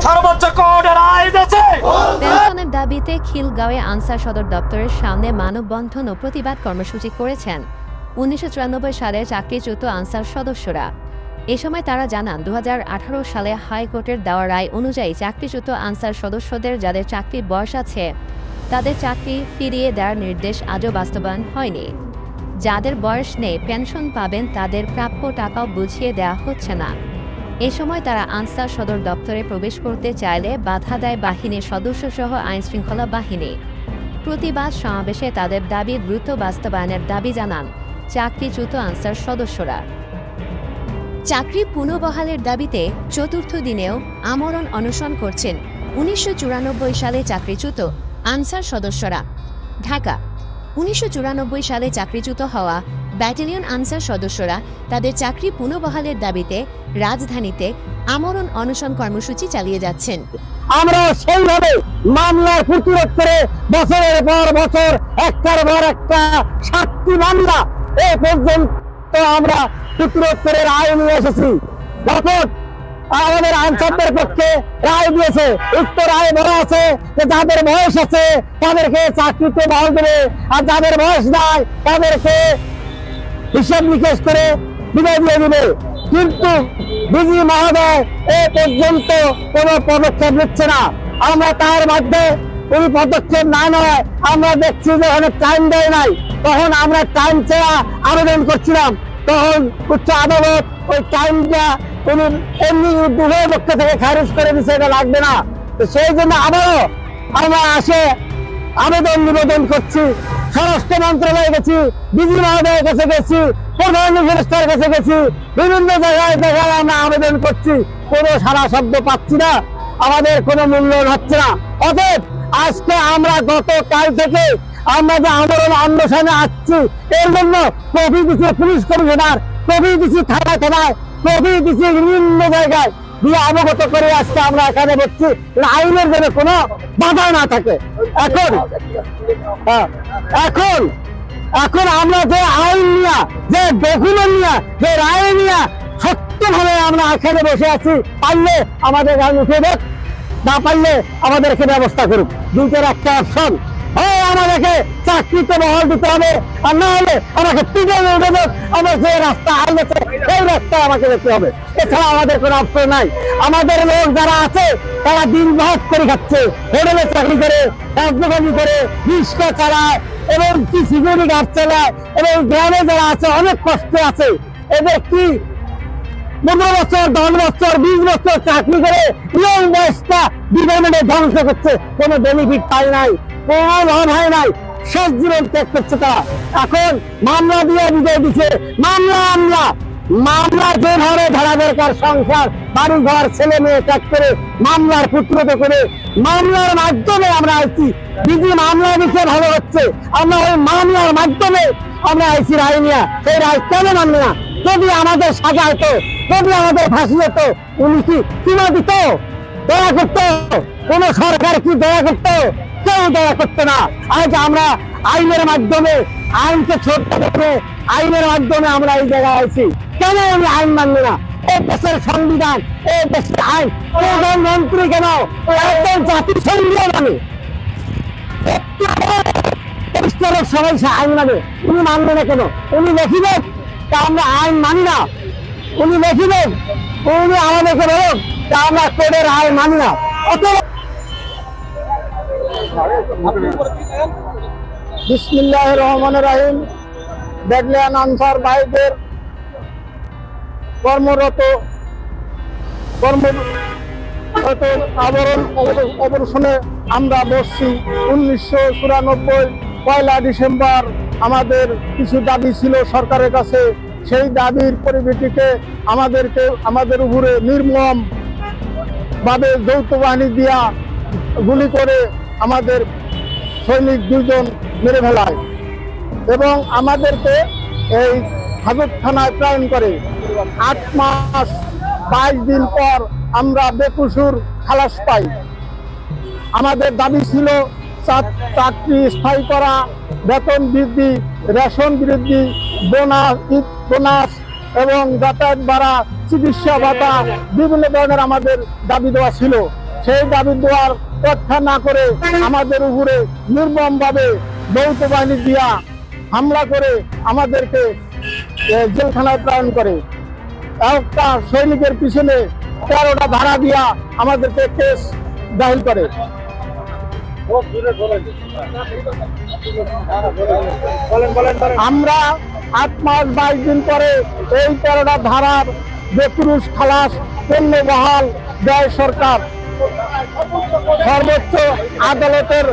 সর্বোচ্চ কোর্টের রায় দিয়েছে। পেনশনের দাবিতে খিলগাঁওয়ে আনসার সদর দপ্তরের সামনে মানববন্ধন ও প্রতিবাদ কর্মসূচি করেছেন 1994 সালে চাকরিচ্যুত আনসার সদস্যরা। এ সময় তারা জানান 2018 সালে হাইকোর্টের দেওয়া রায় অনুযায়ী চাকরিচ্যুত আনসার সদস্যদের যাদের চাকরির বয়স আছে তাদের চাকরি ফিরিয়ে দেওয়ার নির্দেশ আজও বাস্তবায়ন হয়নি। যাদের বয়স নেই পেনশন পাবেন তাদের প্রাপ্য টাকাও বুঝিয়ে দেওয়া হচ্ছে না। এ সময় তারা আনসার সদর দপ্তরে প্রবেশ করতে চাইলে বাধা দেয় বাহিনীর সদস্যসহ আইনশৃঙ্খলা বাহিনী। প্রতিবাদ সমাবেশে তাদের দাবি দ্রুত বাস্তবায়নের দাবি জানান চাকরিচ্যুত আনসার সদস্যরা। চাকরি পুনঃবহালের দাবিতে চতুর্থ দিনেও আমরণ অনশন করছেন 1994 সালে চাকরিচ্যুত আনসার সদস্যরা। ঢাকা। 1994 সালে চাকরিচ্যুত হওয়া ব্যাটালিয়ন আনসার সদস্যরা তাদের চাকরি পুনঃবহালের দাবিতে রাজধানীতে আমরণ অনশন কর্মসূচি চালিয়ে যাচ্ছেন। আমরা সেইভাবে মামলার প্রতিরোধ করে বছরের পর বছর একটার পর একটা 7টি মামলা এ পর্যন্ত আমরা প্রতিরোধ করে রায় নিয়ে এসেছি। যখন আমাদের আনসারদের পক্ষে রায় দিয়েছে, উক্ত রায় বলা আছে যে যাদের বয়স আছে তাদেরকে চাকরিতে বহাল দেবে, আর যাদের বয়স নাই তাদেরকে হিসাব নিকেশ করে বিদায় দিয়ে দেবে। কিন্তু ডিজি মহোদয় এ পর্যন্ত কোনো পদক্ষেপ নিচ্ছে না। আমরা তার মধ্যে কোনো পদক্ষেপ না নয় আমরা দেখছি যে অনেক টাইম দেয় নাই, তখন আমরা টাইম চেয়ে আবেদন করছিলাম, তখন উচ্চ আদালত ওই টাইমটা এমনি উভয় পক্ষ থেকে খারিজ করে দিচ্ছে, এটা লাগবে না। তো সেই জন্য আবারও আমরা আবেদন নিবেদন করছি, স্বরাষ্ট্র মন্ত্রণালয়ে গেছি, ডিজি মহোদয়ের কাছে গেছি, প্রধান উপদেষ্টার কাছে গেছি, বিভিন্ন জায়গায় আমরা আবেদন করছি, কোনো সারা শব্দ পাচ্ছি না, আমাদের কোনো মূল্যায়ন হচ্ছে না। অতএব আজকে আমরা গতকাল থেকে আমরা যে আমরণ অনশনে আসছি, এর জন্য কপি দিচ্ছি পুলিশ কমিশনার, কপি দিচ্ছি থানায়, কপি দিচ্ছি বিভিন্ন জায়গায় দিয়ে অবগত করে আজকে আমরা এখানে বসছি, আইনের যেন কোনো বাধা না থাকে। এখন আমরা যে আইন নিয়ে, যে ডকুমেন্ট নিয়ে, যে রায় নিয়ে সত্যভাবে আমরা এখানে বসে আছি, পারলে আমাদের গান উঠে দেখ, না পারলে আমাদেরকে ব্যবস্থা করুক। দুইটার একটা অপশন, হয় আমাদেরকে চাকরিতে বহাল দিতে হবে, আর না হলে আমাকে আমার যে রাস্তা আইনেছে সেই রাস্তা আমাকে যেতে হবে, এছাড়া আমাদের কোনো অপশন নাই। আমাদের লোক যারা আছে তারা দিন ভাগ করে খাচ্ছে, হোটেলে চাকরি করে, রাজনীতি করে, রিক্সা চালায় এবং কি সিকিউরিটি গার্ড চালায়, এবং গ্রামে যারা আছে অনেক কষ্টে আছে। এদের কি 15 বছর, 10 বছর, 20 বছর চাকরি করে ইয়ং বয়সটা ডিপার্টমেন্টে ধ্বংস করছে, কোনো বেনিফিট পায় নাই, কোনো লাভ হয় নাই, শেষ জীবন ত্যাগ করছে তারা। এখন মামলা দিয়ে বিজয় দিচ্ছে, মামলা যেভাবে ধরা দরকার, সংসার বাড়ি ঘর ছেলে মেয়ে ত্যাগ করে মামলার প্রতিরোধ করে মামলার মাধ্যমে আমরা আইছি। দিদি মামলা দিচ্ছে ভালো হচ্ছে, আমরা ওই মামলার মাধ্যমে আমরা আইছি রায় নিয়ে, সেই রায় কেন মানবে না? যদি আমাদের সাজা হতো, যদি আমাদের ফাঁসি হতো, উনি কি সীমা দিত? দয়া করতো? কোন সরকার কি দয়া করতো? কেউ দয়া করতো না। আজ আমরা আইনের মাধ্যমে, আইনকে ছোট করে আইনের মাধ্যমে আমরা এই জায়গায় আছি। কেন উনি আইন মানবে না? এই দেশের সংবিধান, এই দেশের আইন, প্রধানমন্ত্রী কেন একদম জাতিসংঘীয় মানে সবাই সে আইন মানে, উনি মানবে না কেন? উনি লিখিবেন আমরা আইন মানি না, উনি লিখিবেন, উনি আমাদেরকে বলুন আমরা কোর্টের আইন মানি না। বিসমিল্লাহির রহমানির রহিম। ব্যাটালিয়ন আনসার ভাইদের কর্মরত অবরোধে আমরা বসছি। 1994 পয়লা ডিসেম্বর আমাদের কিছু দাবি ছিল সরকারের কাছে, সেই দাবির পরিপ্রেক্ষিতে আমাদের উপরে নির্মম ভাবে যৌথ বাহিনী দিয়া গুলি করে আমাদের সৈনিক 2 জন মেরে ফেলায় এবং আমাদেরকে এই হাজত থানায় প্রেরণ করে। 8 মাস 22 দিন পর আমরা বেকসুর খালাস পাই। আমাদের দাবি ছিল চাকরি স্থায়ী করা, বেতন বৃদ্ধি, রেশন বৃদ্ধি, বোনাস এবং যাতায়াত ভাড়া, চিকিৎসা ভাতা, বিভিন্ন ধরনের আমাদের দাবি দেওয়া ছিল। সেই দাবি দেওয়ার রক্ষা না করে আমাদের উপরে নির্মমভাবে যৌথ বাহিনী দিয়া হামলা করে আমাদেরকে জেলখানায় প্রেরণ করে। একটা সৈনিকের পিছনে 13টা ধারা দিয়া আমাদেরকে কেস দাখিল করে। আমরা 8 মাস 22 দিন পরে এই 13টা ধারার বেপুরুষ খালাস পণ্য বহাল দেয় সরকার। সর্বোচ্চ আদালতের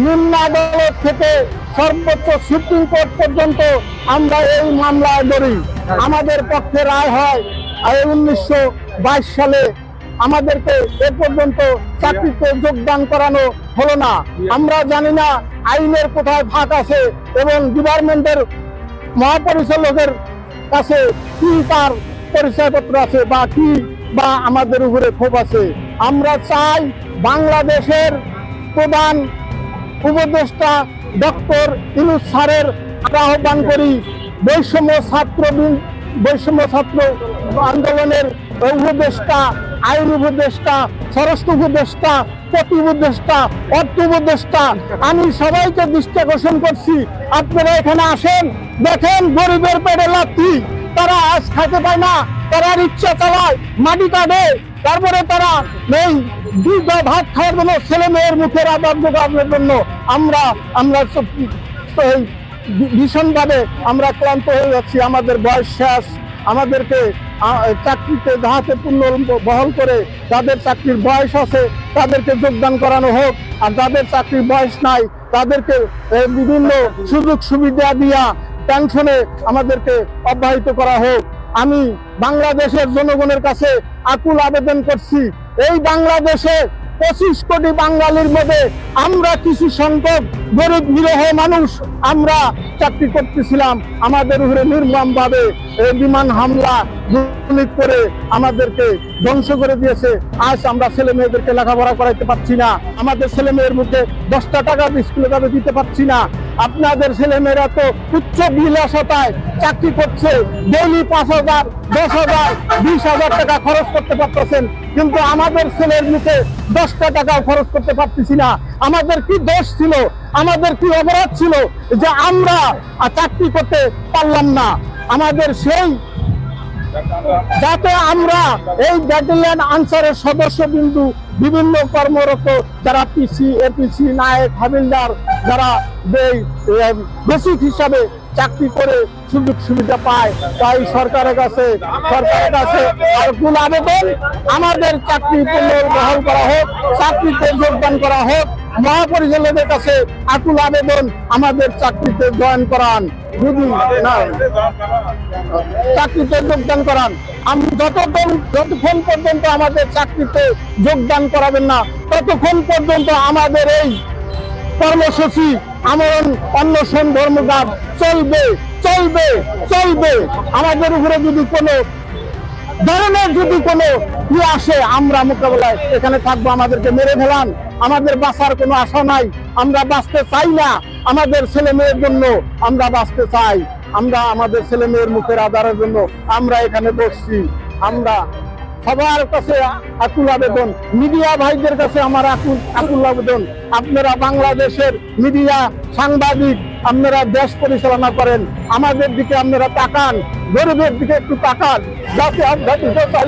নিম্ন আদালত থেকে সর্বোচ্চ সুপ্রিম কোর্ট পর্যন্ত আমরা এই মামলায় লড়ি। আমাদের পক্ষে রায় হয় 1922 সালে। আমাদেরকে এ পর্যন্ত চাকরিতে যোগদান করানো হলো না। আমরা জানি না আইনের কোথায় ফাঁক আছে এবং ডিপার্টমেন্টের মহাপরিচালকের কাছে কি তার পরিচয়পত্র আছে বা আমাদের উপরে ক্ষোভ আছে। আমরা চাই বাংলাদেশের প্রধান উপদেষ্টা ডক্টর ইউনূস স্যারের আহ্বান করি, বৈষম্য ছাত্র আন্দোলনের উপদেষ্টা, আইন উপদেষ্টা, স্বরাষ্ট্র উপদেষ্টা, প্রতি উপদেষ্টা, অর্থ উপদেষ্টা, আমি সবাইকে দৃষ্টি আকর্ষণ করছি, আপনারা এখানে আসেন, দেখেন গরিবের পেটে লাথি। তারা আজ খাইতে পায় না, তারা ইচ্ছা চালায়, মাটি কাটে, তারপরে তারা এই দুইটা ভাত খাওয়ার জন্য, ছেলে মেয়ের মুখের আদাব যোগানোর জন্য আমরা ভীষণভাবে আমরা ক্লান্ত হয়ে যাচ্ছি। আমাদের বয়স শেষ। আমাদেরকে চাকরিতে যাহাতে পূর্ণ বহল করে যাদের চাকরির বয়স আছে তাদেরকে যোগদান করানো হোক, আর যাদের চাকরির বয়স নাই তাদেরকে বিভিন্ন সুযোগ সুবিধা দিয়া পেনশনে আমাদেরকে অব্যাহত করা হোক। আমি বাংলাদেশের জনগণের কাছে আকুল আবেদন করছি, এই বাংলাদেশে 25 কোটি বাঙালির মধ্যে আমরা কিছু সংখ্যক গরিব নিরহ মানুষ আমরা চাকরি করতেছিলাম। আমাদের উপরে নির্মমভাবে বিমান হামলা গুলি করে আমাদেরকে ধ্বংস করে দিয়েছে। আজ আমরা ছেলে মেয়েদেরকে লেখাপড়া করাইতে পারছি না, আমাদের ছেলে মেয়ের মুখে 10টা টাকা স্কুলে যাবে দিতে পারছি না। আপনাদের ছেলে মেয়েরা তো উচ্চ বিলাসতায় চাকরি করছে, ডেইলি 5,000, 10,000, 20,000 টাকা খরচ করতে পারতেছেন, কিন্তু আমাদের ছেলের মুখে 10টা টাকাও খরচ করতে পারতেছি না। আমাদের কি দোষ ছিল, আমাদের কি অপরাধ ছিল যে আমরা চাকরি করতে পারলাম না? আমাদের সেই যাতে আমরা এই ব্যাটালিয়ন আনসারের সদস্য বিন্দু বিভিন্ন কর্মরত যারা পিসি, এপিসি, নায়েক, হাবিলদার যারা বেসিক হিসাবে চাকরি করে সুযোগ সুবিধা পায়, তাই সরকারের কাছে আকুল আবেদন, আমাদের চাকরি পুনর্বহাল করা হোক, চাকরিতে যোগদান করা হোক। মহাপরিচালকের কাছে আকুল আবেদন, আমাদের চাকরিতে জয়েন করান, যদি না চাকরিতে যোগদান করান। যতক্ষণ পর্যন্ত আমাদের চাকরিতে যোগদান করাবেন না ততক্ষণ পর্যন্ত আমাদের এই কর্মসূচি, আমরণ, অনশন, ধর্মঘট চলবে চলবে চলবে। আমাদের উপরে যদি কোনো ধরনের কোনো আসে আমরা মোকাবেলায় এখানে থাকবো। আমাদেরকে মেরে ফেলান, আমাদের বাঁচার কোনো আশা নাই, আমরা বাঁচতে চাই না। আমাদের ছেলে মেয়ের জন্য আমরা বাঁচতে চাই, আমরা আমাদের ছেলে মেয়ের মুখের আধারের জন্য আমরা এখানে বসছি। আমরা সবার কাছে আকুল আবেদন, মিডিয়া ভাইদের কাছে আমার আকুল আবেদন, আপনারা বাংলাদেশের মিডিয়া সাংবাদিক, আপনারা দেশ পরিচালনা করেন, আমাদের দিকে আপনারা তাকান, গরিবের দিকে একটু তাকান, যাতে আমরা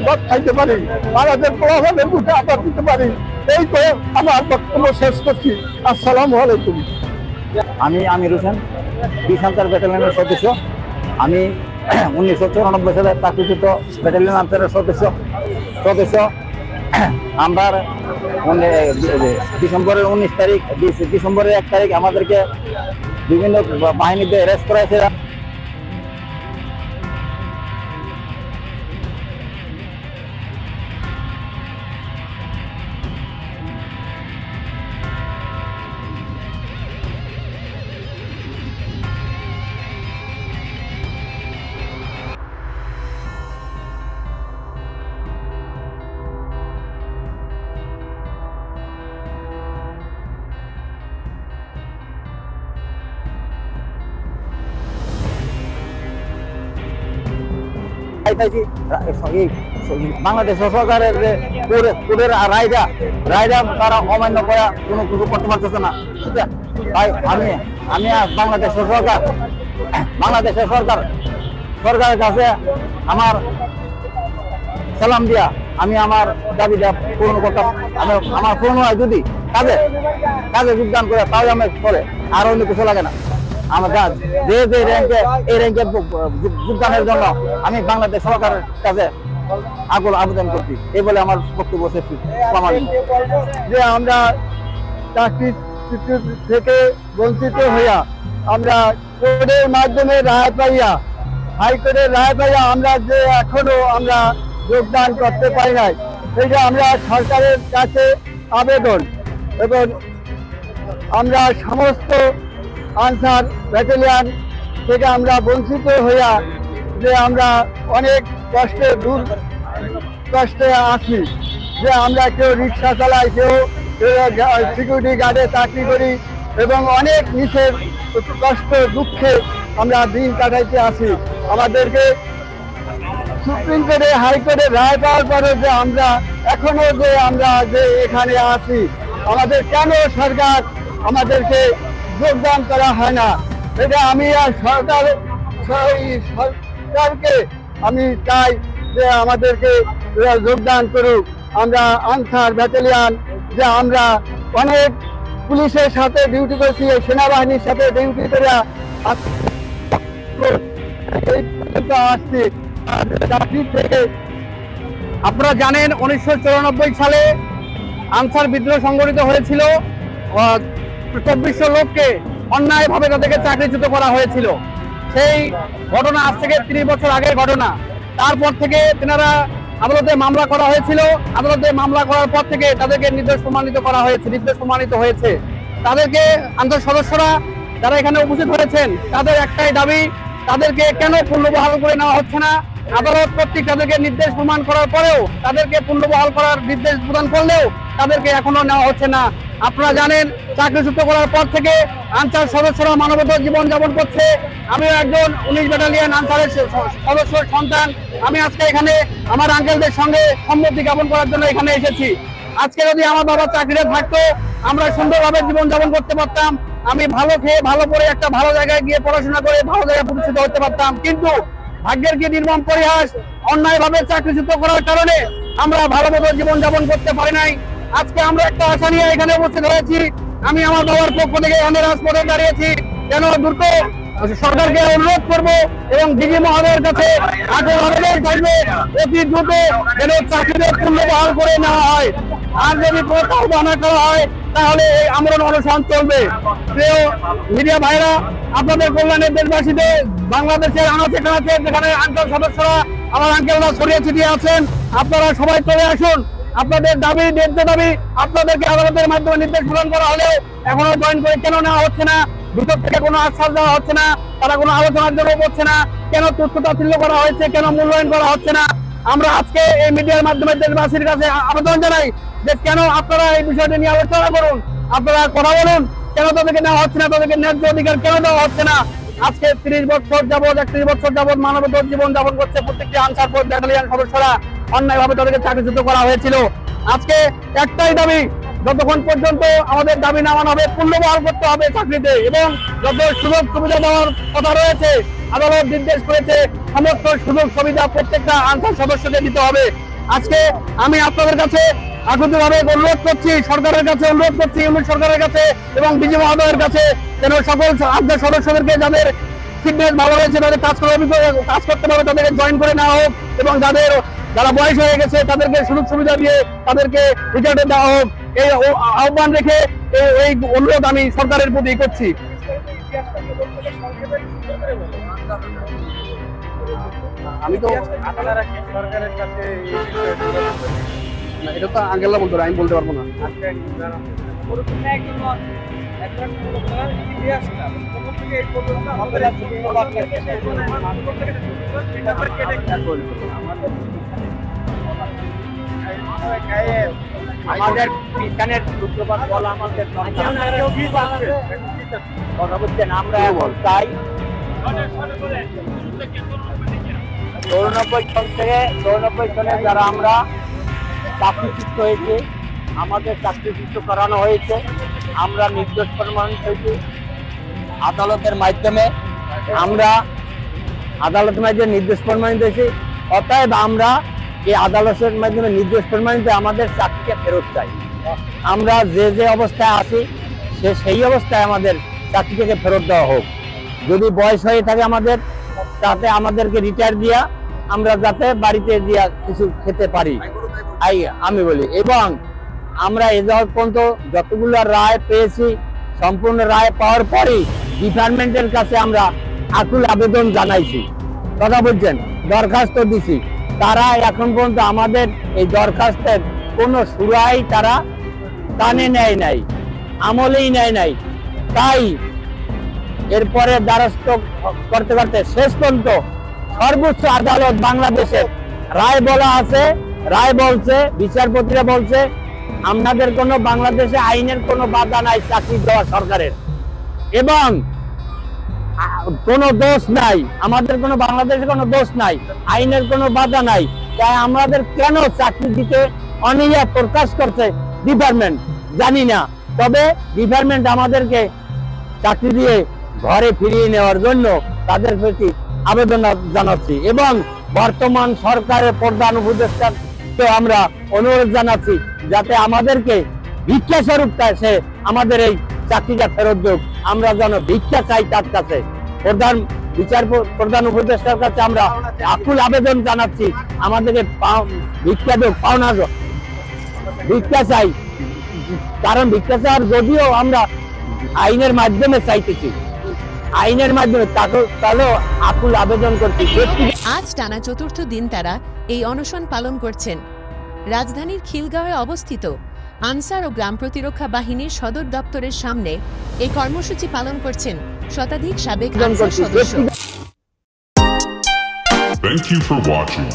ভাত খাইতে পারি, আমাদের প্রভাবের মুখে আঘাত দিতে পারি। এই তো আমার বক্তব্য শেষ করছি। আসসালামু আলাইকুম। আমি আমির হোসেন, 20 আনসার ব্যাটালিয়নের সদস্য। আমি 1994 সালে চাকরিচ্যুত ব্যাটালিয়ন আনসারের সদস্য। আমরা ডিসেম্বরের 19 তারিখ, ডিসেম্বরের 1 তারিখ আমাদেরকে বিভিন্ন বাহিনীতে অ্যারেস্ট করা হয়েছে। চাইছি বাংলাদেশ সরকারের যে কোর্টের রায়টা তারা অমান্য করা কোনো কিছু করতে পারতেছে না। তাই আমি বাংলাদেশের সরকারের কাছে আমার সালাম দিয়া আমি আমার দাবিটা পূরণ করতাম। আমার পূরণ হয় যদি কাজে যোগদান করে, তাও আমি করে, আর অন্য কিছু লাগে না। আমার যে এই র্যাঙ্কে যোগদানের জন্য আমি বাংলাদেশ সরকারের কাছে আকুল আবেদন করছি, এই বলে আমার বক্তব্য শেষ। যে আমরা চাকরি থেকে বঞ্চিত হইয়া আমরা কোর্টের মাধ্যমে রায় পাইয়া, হাইকোর্টের রায় পাইয়া আমরা যে এখনো আমরা যোগদান করতে পারি নাই, সেটা আমরা সরকারের কাছে আবেদন, এবং আমরা সমস্ত আনসার ব্যাটালিয়ান থেকে আমরা বঞ্চিত হইয়া যে আমরা অনেক কষ্টে আছি, যে আমরা কেউ রিক্সা চালাই, কেউ সিকিউরিটি গার্ডে চাকরি করি, এবং অনেক নিচের কষ্ট দুঃখে আমরা দিন কাটাইতে আছি। আমাদেরকে সুপ্রিম কোর্টে হাইকোর্টে রায় পাওয়ার পরে যে আমরা এখনো যে এখানে আছি, আমাদের কেন সরকার আমাদেরকে যোগদান করা হয় না, এটা আমি আর সরকারকে আমি চাই যে আমাদেরকে যোগদান করুক। আমরা আনসার ব্যাটালিয়ান, যে আমরা অনেক পুলিশের সাথে ডিউটি করছি, সেনাবাহিনীর সাথে ডিউটি করে আসছি চাকরি থেকে। আপনারা জানেন 1994 সালে আনসার বিদ্রোহ সংগঠিত হয়েছিল। 2400 লোককে অন্যায়ভাবে তাদেরকে চাকরিচ্যুত করা হয়েছিল। সেই ঘটনা আজ থেকে 30 বছর আগের ঘটনা। তারপর থেকে তেনারা আদালতে মামলা করা হয়েছিল। আদালতে মামলা করার পর থেকে তাদেরকে নির্দোষ প্রমাণিত হয়েছে। তাদেরকে আনসার সদস্যরা যারা এখানে উপস্থিত হয়েছেন, তাদের একটাই দাবি, তাদেরকে কেন পুনর্বহাল করে নেওয়া হচ্ছে না। আদালত কর্তৃক তাদেরকে নির্দেশ প্রমাণ করার পরেও, তাদেরকে পুনর্বহাল করার নির্দেশ প্রদান করলেও তাদেরকে এখনো নেওয়া হচ্ছে না। আপনারা জানেন, চাকরিচ্যুত করার পর থেকে আনসার সদস্যরা মানবতার জীবন যাপন করছে। আমিও একজন 19 ব্যাটালিয়ন আনসারের সদস্যর সন্তান। আমি আজকে এখানে আমার আঙ্কেলদের সঙ্গে সম্মতি জ্ঞাপন করার জন্য এখানে এসেছি। আজকে যদি আমার বাবার চাকরিতে থাকতো, আমরা সুন্দরভাবে জীবন যাপন করতে পারতাম। আমি ভালো খেয়ে ভালো করে একটা ভালো জায়গায় গিয়ে পড়াশোনা করে ভালো জায়গায় প্রতিষ্ঠিত হতে পারতাম। কিন্তু ভাগ্যের কি নির্মম পরিহাস, অন্যায়ভাবে চাকরিচ্যুত করার কারণে আমরা ভালো মতো জীবন যাপন করতে পারি নাই। আজকে আমরা একটা আশা নিয়ে এখানে উপস্থিত হয়েছি। আমি আমার বাবার পক্ষ থেকে এখানে রাজপথে দাঁড়িয়েছি। যেন দ্রুত সরকারকে অনুরোধ করবো এবং ডিজি মহোদয়ের কাছে আবেদন থাকবে, অতি দ্রুত যেন চাকরিতে পুনর্বহাল করে নেওয়া হয়। আর যদি প্রত্যাহার না করা হয়, তাহলে এই আন্দোলন অনশন চলবে। প্রিয় মিডিয়া ভাইরা, আপনাদের কল্যাণে দেশবাসীতে বাংলাদেশের আনাচে কানাচে যেখানে আনসার সদস্যরা, আমার আঙ্কেলরা ছড়িয়ে ছিটিয়ে আছেন, আপনারা সবাই চলে আসুন। আপনাদের দাবি, ন্যায্য দাবি, আপনাদেরকে আদালতের মাধ্যমে নির্দেশ প্রদান করা হলেও এখনো জয়েন করে কেন নেওয়া হচ্ছে না? ভিতর থেকে কোনো আশ্বাস দেওয়া হচ্ছে না, তারা কোনো আলোচনার জন্য করছে না। কেন তুচ্ছ তাচ্ছিল্য করা হয়েছে, কেন মূল্যায়ন করা হচ্ছে না? আমরা আজকে এই মিডিয়ার মাধ্যমে দেশবাসীর কাছে আবেদন জানাই যে কেন আপনারা এই বিষয়টি নিয়ে আলোচনা করুন, আপনারা কথা বলুন। কেন তাদেরকে নেওয়া হচ্ছে না, তাদেরকে ন্যায্য অধিকার কেন দেওয়া হচ্ছে না? আজকে 30 বছর যাবৎ, 31 বছর যাবৎ মানবতার জীবন যাপন করছে প্রত্যেকটি আনসার ব্যাটালিয়ন সদস্যরা। অন্যায়ভাবে তাদেরকে চাকরিচ্যুত করা হয়েছিল। আজকে একটাই দাবি, যতক্ষণ পর্যন্ত আমাদের দাবি না মানা হবে, পুনর্বহাল করতে হবে চাকরিতে, এবং যত সুযোগ সুবিধা দেওয়ার কথা রয়েছে, আদালত নির্দেশ করেছে সমস্ত সুযোগ সুবিধা প্রত্যেকটা আনসার সদস্যকে দিতে হবে। আজকে আমি আপনাদের কাছে আকুতিভাবে অনুরোধ করছি, সরকারের কাছে অনুরোধ করছি, ইউনিট সরকারের কাছে এবং ডিজি মহোদয়ের কাছে, যেন সকল আনসার সদস্যদেরকে যাদের ফিটনেস ভালো রয়েছে, তাদের কাজ করতে পারবে, তাদেরকে জয়েন করে নেওয়া হোক, এবং যারা বয়স হয়ে গেছে তাদেরকে সুযোগ সুবিধা দিয়ে তাদেরকে রিটায়ারমেন্ট দেওয়া হোক। এই আহ্বান রেখে এই অনুরোধ আমি সরকারের প্রতি করছি। আমি তো সরকারের সাথে এটা তো আঙ্কেলরা বলতে আমি বলতে পারবো না। আমাদের বিজ্ঞানের সূত্রপাত বলা আমাদের কথা বলছেন, আমরা চাই 94 সনে যারা আমরা চাকরিচ্যুত হয়েছে, আমাদের চাকরিচ্যুত করানো হয়েছে, আমরা নির্দোষ প্রমাণিত হয়েছি আদালতের মাধ্যমে, নির্দোষ প্রমাণিত হয়েছি। অতএব আমরা এই আদালতের মাধ্যমে নির্দোষ প্রমাণিত আমাদের চাকরিকে ফেরত চাই। আমরা যে অবস্থায় আছি সেই অবস্থায় আমাদের চাকরিটাকে ফেরত দেওয়া হোক। যদি বয়স হয়ে থাকে আমাদের, তাতে আমাদেরকে রিটায়ার দিয়া আমরা যাতে বাড়িতে দিয়া কিছু খেতে পারি আমি বলি। এবং আমরা এ যাওয়ার পর্যন্ত যতগুলো রায় পেয়েছি, সম্পূর্ণ রায় পাওয়ার পরেই ডিপার্টমেন্টের কাছে আমরা আকুল আবেদন জানাইছি, কথা বলছেন, দরখাস্ত দিছি। তারা এখন পর্যন্ত আমাদের এই দরখাস্তের কোনো সুরাই তারা কানে নেয় নাই, আমলেই নেয় নাই। তাই এরপরে দ্বারস্থ করতে করতে শেষ পর্যন্ত সর্বোচ্চ আদালত বাংলাদেশের রায় বলা আছে, রায় বলছে, বিচারপতিরা বলছে আমাদের কোনো বাংলাদেশে আইনের কোনো বাধা নাই চাকরি দেওয়া সরকারের, এবং কোনো দোষ নাই, আমাদের কোনো বাংলাদেশে কোনো দোষ নাই, আইনের কোনো বাধা নাই। তাই আমাদের কেন চাকরি দিতে অনীহা প্রকাশ করছে ডিপার্টমেন্ট জানি না। তবে ডিপার্টমেন্ট আমাদেরকে চাকরি দিয়ে ঘরে ফিরিয়ে নেওয়ার জন্য তাদের প্রতি আবেদন জানাচ্ছি, এবং বর্তমান সরকারের প্রধান উপদেষ্টাকে আমরা অনুরোধ জানাচ্ছি যাতে আমাদেরকে ভিক্ষা স্বরূপ সে আমাদের এই চাকরিটা ফেরত দেব। আমরা যেন ভিক্ষা চাই তার কাছে, প্রধান উপদেষ্টার কাছে আমরা আকুল আবেদন জানাচ্ছি, আমাদেরকে ভিক্ষা দেব, পাওনা ভিক্ষা চাই। কারণ ভিক্ষা চাওয়ার যদিও আমরা আইনের মাধ্যমে চাইতেছি, আইনের মাধ্যমে তাহলেও আকুল আবেদন করছি। আজ টানা চতুর্থ দিন তারা এই অনশন পালন করছেন। রাজধানীর খিলগাঁওয়ে অবস্থিত আনসার ও গ্রাম প্রতিরক্ষা বাহিনীর সদর দপ্তরের সামনে এই কর্মসূচি পালন করছেন শতাধিক সাবেক আনসার সদস্য। Thank you for watching.